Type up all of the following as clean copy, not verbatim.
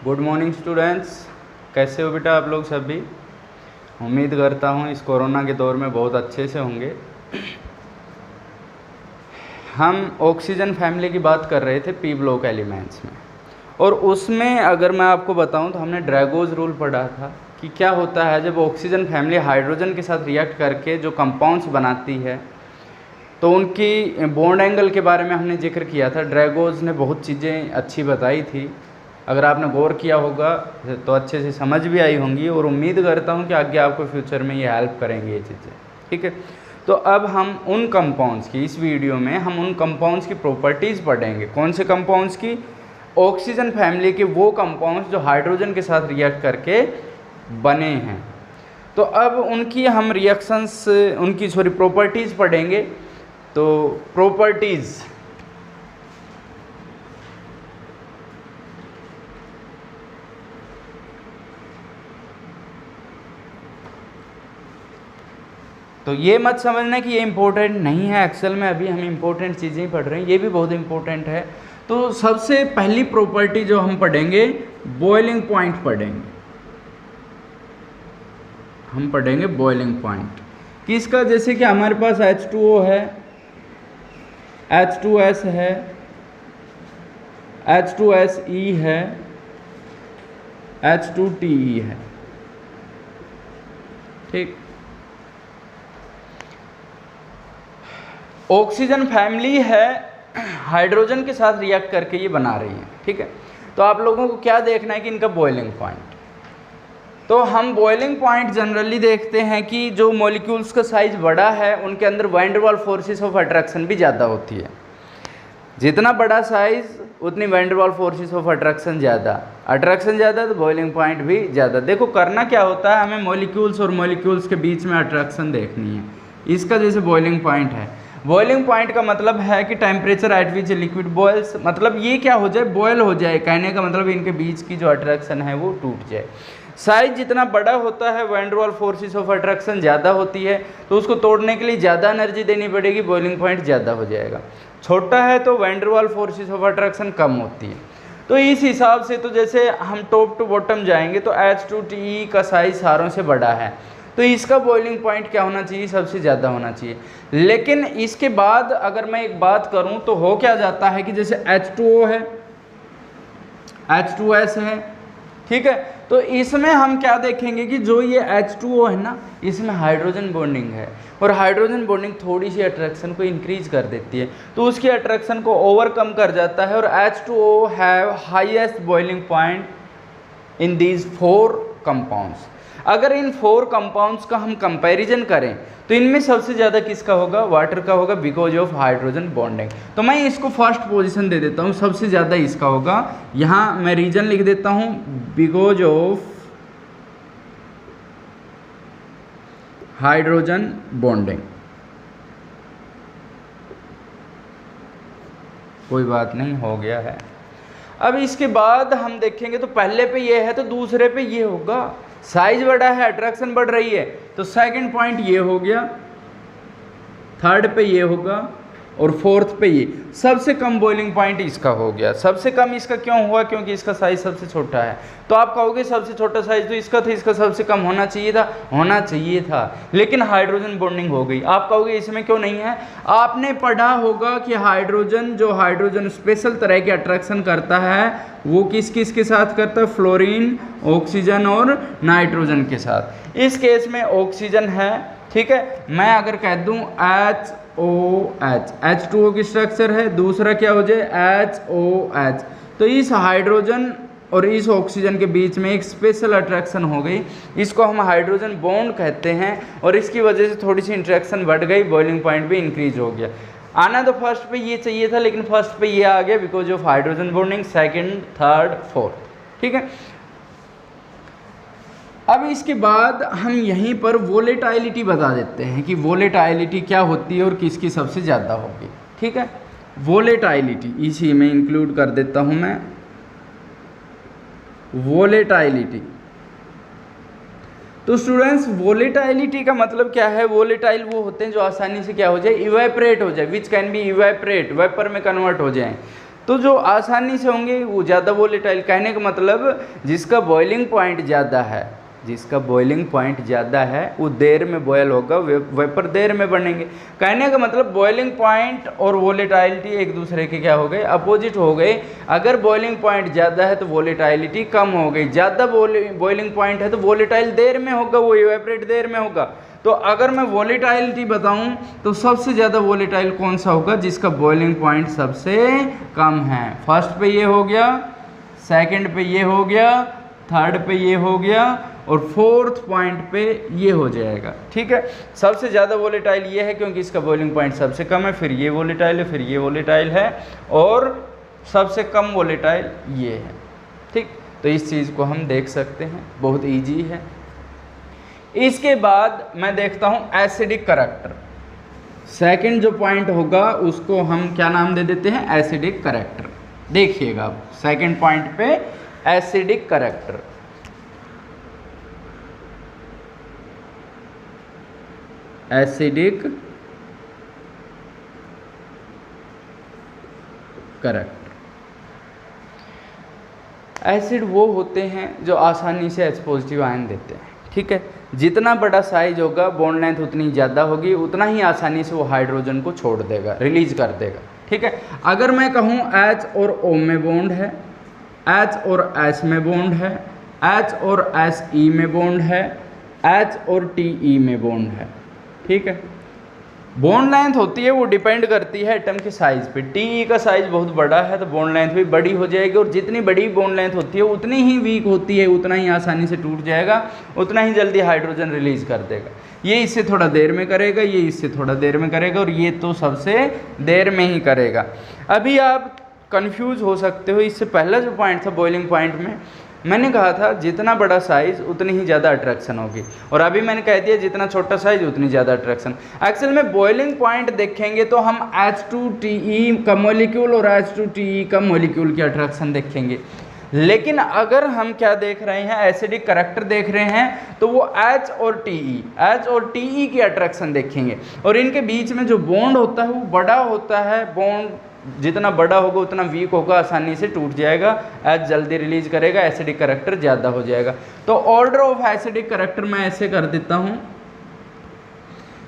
Good morning students, कैसे हो बेटा आप लोग सभी। उम्मीद करता हूँ इस कोरोना के दौर में बहुत अच्छे से होंगे। हम ऑक्सीजन फैमिली की बात कर रहे थे पी ब्लॉक एलिमेंट्स में, और उसमें अगर मैं आपको बताऊं तो हमने ड्रैगोज रूल पढ़ा था कि क्या होता है जब ऑक्सीजन फैमिली हाइड्रोजन के साथ रिएक्ट करके जो कंपाउंड्स बनाती है तो उनकी बॉन्ड एंगल के बारे में हमने जिक्र किया था। ड्रैगोज ने बहुत चीज़ें अच्छी बताई थी, अगर आपने गौर किया होगा तो अच्छे से समझ भी आई होंगी, और उम्मीद करता हूँ कि आगे आपको फ्यूचर में ये हेल्प करेंगे ये चीज़ें। ठीक है, तो अब हम उन कंपाउंड्स की, इस वीडियो में हम उन कंपाउंड्स की प्रॉपर्टीज़ पढ़ेंगे। कौन से कंपाउंड्स की? ऑक्सीजन फैमिली के वो कंपाउंड्स जो हाइड्रोजन के साथ रिएक्ट करके बने हैं। तो अब उनकी हम रिएक्शंस, उनकी प्रॉपर्टीज़ पढ़ेंगे। तो प्रॉपर्टीज़, तो ये मत समझना कि ये इम्पोर्टेंट नहीं है, एक्सेल में अभी हम इम्पोर्टेंट चीज़ें ही पढ़ रहे हैं, ये भी बहुत इम्पोर्टेंट है। तो सबसे पहली प्रॉपर्टी जो हम पढ़ेंगे, बॉइलिंग पॉइंट पढ़ेंगे। हम पढ़ेंगे बॉइलिंग पॉइंट किसका? जैसे कि हमारे पास H2O है, H2S है, H2SE है, H2TE है। ठीक, ऑक्सीजन फैमिली है, हाइड्रोजन के साथ रिएक्ट करके ये बना रही है। ठीक है, तो आप लोगों को क्या देखना है कि इनका बॉइलिंग पॉइंट। तो हम बॉइलिंग पॉइंट जनरली देखते हैं कि जो मॉलिक्यूल्स का साइज बड़ा है उनके अंदर van der Waals forces of attraction भी ज़्यादा होती है। जितना बड़ा साइज उतनी van der Waals forces of attraction ज़्यादा तो बॉइलिंग पॉइंट भी ज़्यादा। देखो करना क्या होता है, हमें मॉलिक्यूल्स और मॉलिक्यूल्स के बीच में अट्रैक्शन देखनी है। इसका जैसे बॉइलिंग पॉइंट है, बॉइलिंग पॉइंट का मतलब है कि temperature at which liquid boils, मतलब ये क्या हो जाए, बॉयल हो जाए। कहने का मतलब इनके बीच की जो अट्रैक्शन है वो टूट जाए। साइज जितना बड़ा होता है van der Waals forces of attraction ज़्यादा होती है, तो उसको तोड़ने के लिए ज़्यादा एनर्जी देनी पड़ेगी, बॉइलिंग पॉइंट ज़्यादा हो जाएगा। छोटा है तो van der Waals forces of attraction कम होती है। तो इस हिसाब से तो जैसे हम टॉप टू बॉटम जाएंगे तो H2TE का साइज सारों से बड़ा है, तो इसका बॉइलिंग पॉइंट क्या होना चाहिए? सबसे ज़्यादा होना चाहिए। लेकिन इसके बाद अगर मैं एक बात करूं तो हो क्या जाता है कि जैसे H2O है, H2S है, ठीक है, तो इसमें हम क्या देखेंगे कि जो ये H2O है ना, इसमें हाइड्रोजन बॉन्डिंग है, और हाइड्रोजन बॉन्डिंग थोड़ी सी अट्रैक्शन को इंक्रीज कर देती है, तो उसकी अट्रैक्शन को ओवरकम कर जाता है। और H2O have highest boiling point in these 4 compounds. अगर इन 4 कंपाउंड्स का हम कंपैरिजन करें तो इनमें सबसे ज़्यादा किसका होगा? वाटर का होगा, बिकॉज ऑफ हाइड्रोजन बॉन्डिंग। तो मैं इसको फर्स्ट पोजीशन दे देता हूँ, सबसे ज़्यादा इसका होगा। यहाँ मैं रीजन लिख देता हूँ, बिकॉज ऑफ हाइड्रोजन बॉन्डिंग। कोई बात नहीं, हो गया है। अब इसके बाद हम देखेंगे तो पहले पे ये है तो दूसरे पे ये होगा। साइज बड़ा है, अट्रैक्शन बढ़ रही है, तो सेकंड पॉइंट ये हो गया, थर्ड पे ये होगा, और फोर्थ पे ये। सबसे कम बॉइलिंग पॉइंट इसका हो गया। सबसे कम इसका क्यों हुआ? क्योंकि इसका साइज सबसे छोटा है। तो आप कहोगे सबसे छोटा साइज तो इसका था, इसका सबसे कम होना चाहिए था, लेकिन हाइड्रोजन बॉन्डिंग हो गई। आप कहोगे इसमें क्यों नहीं है? आपने पढ़ा होगा कि हाइड्रोजन स्पेशल तरह के अट्रैक्शन करता है, वो किस किस के साथ करता है? फ्लोरीन, ऑक्सीजन और नाइट्रोजन के साथ। इस केस में ऑक्सीजन है, ठीक है। मैं अगर कह दूं HOH, H2O की स्ट्रक्चर है, दूसरा क्या हो जाए? HOH। तो इस हाइड्रोजन और इस ऑक्सीजन के बीच में एक स्पेशल अट्रैक्शन हो गई, इसको हम हाइड्रोजन बॉन्ड कहते हैं, और इसकी वजह से थोड़ी सी इंट्रैक्शन बढ़ गई, बॉइलिंग पॉइंट भी इंक्रीज हो गया। आना तो फर्स्ट पे ये चाहिए था, लेकिन फर्स्ट पे ये आ गया because of hydrogen bonding, second, third, fourth. ठीक है, अब इसके बाद हम यहीं पर वोलेटाइलिटी बता देते हैं कि वोलेटाइलिटी क्या होती है और किसकी सबसे ज़्यादा होगी। ठीक है, वोलेटाइलिटी इसी में इंक्लूड कर देता हूं मैं। वोलेटाइलिटी, तो स्टूडेंट्स वोलेटाइलिटी का मतलब क्या है? वोलेटाइल वो होते हैं जो आसानी से क्या हो जाए? इवेपरेट हो जाए, which can be evaporate, vapour में कन्वर्ट हो जाए। तो तो जो आसानी से होंगे वो ज़्यादा वोलेटाइल। कहने का मतलब जिसका बॉइलिंग पॉइंट ज़्यादा है, जिसका बॉइलिंग पॉइंट ज़्यादा है वो देर में बॉयल होगा, वेपर देर में बनेंगे। कहने का मतलब बॉइलिंग पॉइंट और वोलेटाइलिटी एक दूसरे के क्या हो गए, अपोजिट हो गए। अगर बॉइलिंग पॉइंट ज़्यादा है तो वोलेटाइलिटी कम हो गई, ज़्यादा बॉइलिंग पॉइंट है तो वोलेटाइल देर में होगा, वो इवेपरेट देर में होगा। तो अगर मैं वोलेटाइलिटी बताऊं तो सबसे ज़्यादा वोलेटाइल कौन सा होगा, जिसका बॉइलिंग पॉइंट सबसे कम है। फर्स्ट पे ये हो गया, सेकंड पे ये हो गया, थर्ड पे ये हो गया और फोर्थ पॉइंट पे ये हो जाएगा। ठीक है, सबसे ज़्यादा वोलेटाइल ये है क्योंकि इसका बॉइलिंग पॉइंट सबसे कम है, फिर ये वोलेटाइल है, फिर ये वोलेटाइल है और सबसे कम वोलेटाइल ये है। ठीक, तो इस चीज़ को हम देख सकते हैं, बहुत ईजी है। इसके बाद मैं देखता हूँ एसिडिक करैक्टर। सेकंड जो पॉइंट होगा उसको हम क्या नाम दे देते हैं, एसिडिक करैक्टर। देखिएगा आप सेकंड पॉइंट पे acidic character. Acidic character, acid वो होते हैं जो आसानी से H पॉजिटिव आयन देते हैं। ठीक है, जितना बड़ा साइज होगा बॉन्ड लेंथ उतनी ज़्यादा होगी, उतना ही आसानी से वो हाइड्रोजन को छोड़ देगा, रिलीज कर देगा। ठीक है, अगर मैं कहूँ H और O में बॉन्ड है, H और S में बॉन्ड है, H और SE में बॉन्ड है, H और TE में बॉन्ड है। ठीक है, बॉन्ड लेंथ होती है वो डिपेंड करती है एटम के साइज पे। TE का साइज बहुत बड़ा है तो बॉन्ड लेंथ भी बड़ी हो जाएगी, और जितनी बड़ी बॉन्ड लेंथ होती है उतनी ही वीक होती है, उतना ही आसानी से टूट जाएगा, उतना ही जल्दी हाइड्रोजन रिलीज कर देगा। ये इससे थोड़ा देर में करेगा, ये इससे थोड़ा देर में करेगा, और ये तो सबसे देर में ही करेगा। अभी आप कंफ्यूज हो सकते हो, इससे पहला जो पॉइंट था बॉइलिंग पॉइंट में मैंने कहा था जितना बड़ा साइज उतनी ही ज़्यादा अट्रैक्शन होगी, और अभी मैंने कह दिया जितना छोटा साइज उतनी ज़्यादा अट्रैक्शन। एक्चुअल में बॉइलिंग पॉइंट देखेंगे तो हम H2TE का मॉलिक्यूल और H2TE का मॉलिक्यूल की अट्रैक्शन देखेंगे, लेकिन अगर हम क्या देख रहे हैं, एसिडिक करैक्टर देख रहे हैं, तो वो H और TE की अट्रैक्शन देखेंगे, और इनके बीच में जो बॉन्ड होता है वो बड़ा होता है। बॉन्ड जितना बड़ा होगा उतना वीक होगा, आसानी से टूट जाएगा, H जल्दी रिलीज करेगा, एसिडिक करैक्टर ज़्यादा हो जाएगा। तो ऑर्डर ऑफ एसिडिक करैक्टर मैं ऐसे कर देता हूँ।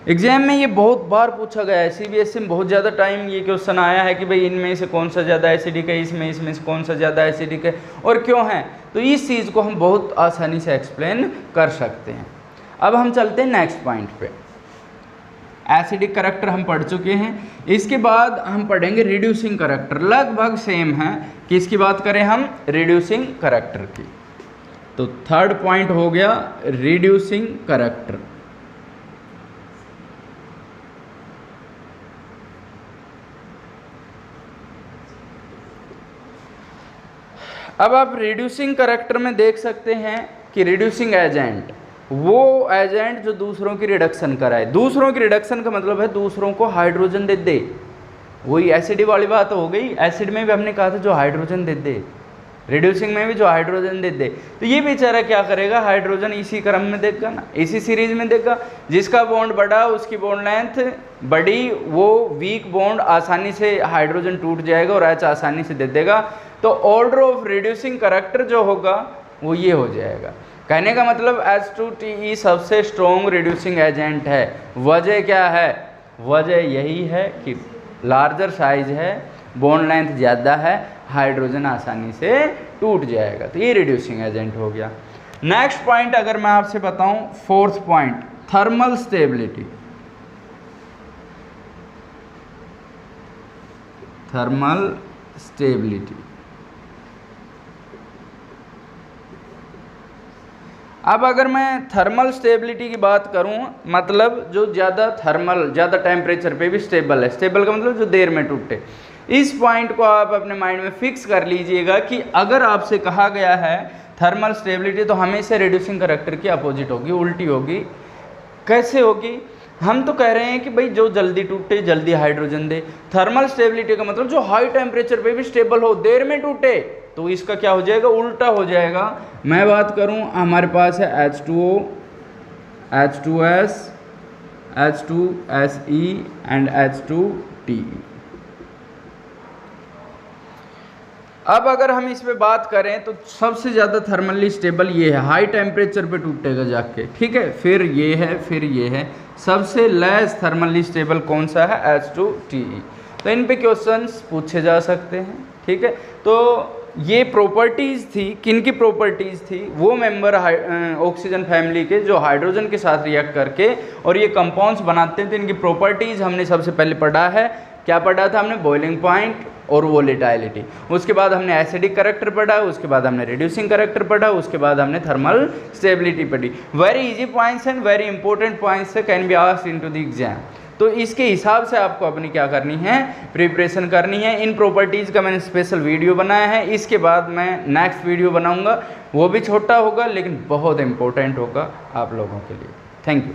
एग्जाम में ये बहुत बार पूछा गया है, CBSE में बहुत ज़्यादा टाइम ये क्वेश्चन आया है कि भाई इनमें से कौन सा ज़्यादा एसिडिक है, इसमें से कौन सा ज़्यादा एसिडिक है और क्यों है। तो इस चीज़ को हम बहुत आसानी से एक्सप्लेन कर सकते हैं। अब हम चलते हैं नेक्स्ट पॉइंट पे। एसिडिक करैक्टर हम पढ़ चुके हैं, इसके बाद हम पढ़ेंगे रिड्यूसिंग करैक्टर। लगभग सेम है, किसकी बात करें हम, रिड्यूसिंग करैक्टर की। तो थर्ड पॉइंट हो गया रिड्यूसिंग करैक्टर। अब आप रिड्यूसिंग करैक्टर में देख सकते हैं कि रिड्यूसिंग एजेंट वो एजेंट जो दूसरों की रिडक्शन कराए। दूसरों की रिडक्शन का मतलब है दूसरों को हाइड्रोजन दे दे, वही एसिड वाली बात हो गई। एसिड में भी हमने कहा था जो हाइड्रोजन दे दे, रिड्यूसिंग में भी जो हाइड्रोजन दे दे। तो ये बेचारा क्या करेगा, हाइड्रोजन इसी क्रम में देगा ना, इसी सीरीज में देगा। जिसका बॉन्ड बड़ा उसकी बॉन्ड लेंथ बड़ी, वो वीक बॉन्ड आसानी से हाइड्रोजन टूट जाएगा और H आसानी से दे देगा। तो ऑर्डर ऑफ रिड्यूसिंग करैक्टर जो होगा वो ये हो जाएगा। कहने का मतलब H2TE सबसे स्ट्रॉन्ग रिड्यूसिंग एजेंट है। वजह क्या है, वजह यही है कि लार्जर साइज है, बॉन्ड लेंथ ज़्यादा है, हाइड्रोजन आसानी से टूट जाएगा। तो ये रिड्यूसिंग एजेंट हो गया। नेक्स्ट पॉइंट अगर मैं आपसे बताऊं, fourth point thermal stability. Thermal stability. अब अगर मैं थर्मल स्टेबिलिटी की बात करूं, मतलब जो ज़्यादा टेम्परेचर पे भी स्टेबल है। स्टेबल का मतलब जो देर में टूटे। इस पॉइंट को आप अपने माइंड में फिक्स कर लीजिएगा कि अगर आपसे कहा गया है थर्मल स्टेबिलिटी तो हमेशा रिड्यूसिंग करैक्टर की अपोजिट होगी, उल्टी होगी। कैसे होगी, हम तो कह रहे हैं कि भाई जो जल्दी टूटे जल्दी हाइड्रोजन दे। थर्मल स्टेबिलिटी का मतलब जो हाई टेम्परेचर पे भी स्टेबल हो, देर में टूटे, तो इसका क्या हो जाएगा, उल्टा हो जाएगा। मैं बात करूं, हमारे पास है H2O, H2S, H2SE and H2TE। अब अगर हम इस पे बात करें तो सबसे ज़्यादा थर्मली स्टेबल ये है, हाई टेम्परेचर पे टूटेगा जाके, ठीक है। फिर ये है, फिर ये है। सबसे लेस थर्मली स्टेबल कौन सा है? H2TE। तो इन पे क्वेश्चंस पूछे जा सकते हैं, ठीक है। तो ये प्रॉपर्टीज़ थी, किन की प्रॉपर्टीज़ थी? वो मेंबर ऑक्सीजन फैमिली के जो हाइड्रोजन के साथ रिएक्ट करके और ये कंपाउंड्स बनाते थे, इनकी प्रॉपर्टीज़ हमने सबसे पहले पढ़ा है। क्या पढ़ा था हमने? बॉइलिंग पॉइंट और वोलेटाइलिटी। उसके बाद हमने एसिडिक करैक्टर पढ़ा, उसके बाद हमने रिड्यूसिंग करैक्टर पढ़ा, उसके बाद हमने थर्मल स्टेबिलिटी पढ़ी। Very easy points and very important points can be asked into the exam. तो इसके हिसाब से आपको अपनी क्या करनी है? प्रिपरेशन करनी है। इन प्रॉपर्टीज़ का मैंने स्पेशल वीडियो बनाया है, इसके बाद मैं नेक्स्ट वीडियो बनाऊंगा, वो भी छोटा होगा लेकिन बहुत इंपॉर्टेंट होगा आप लोगों के लिए। Thank you.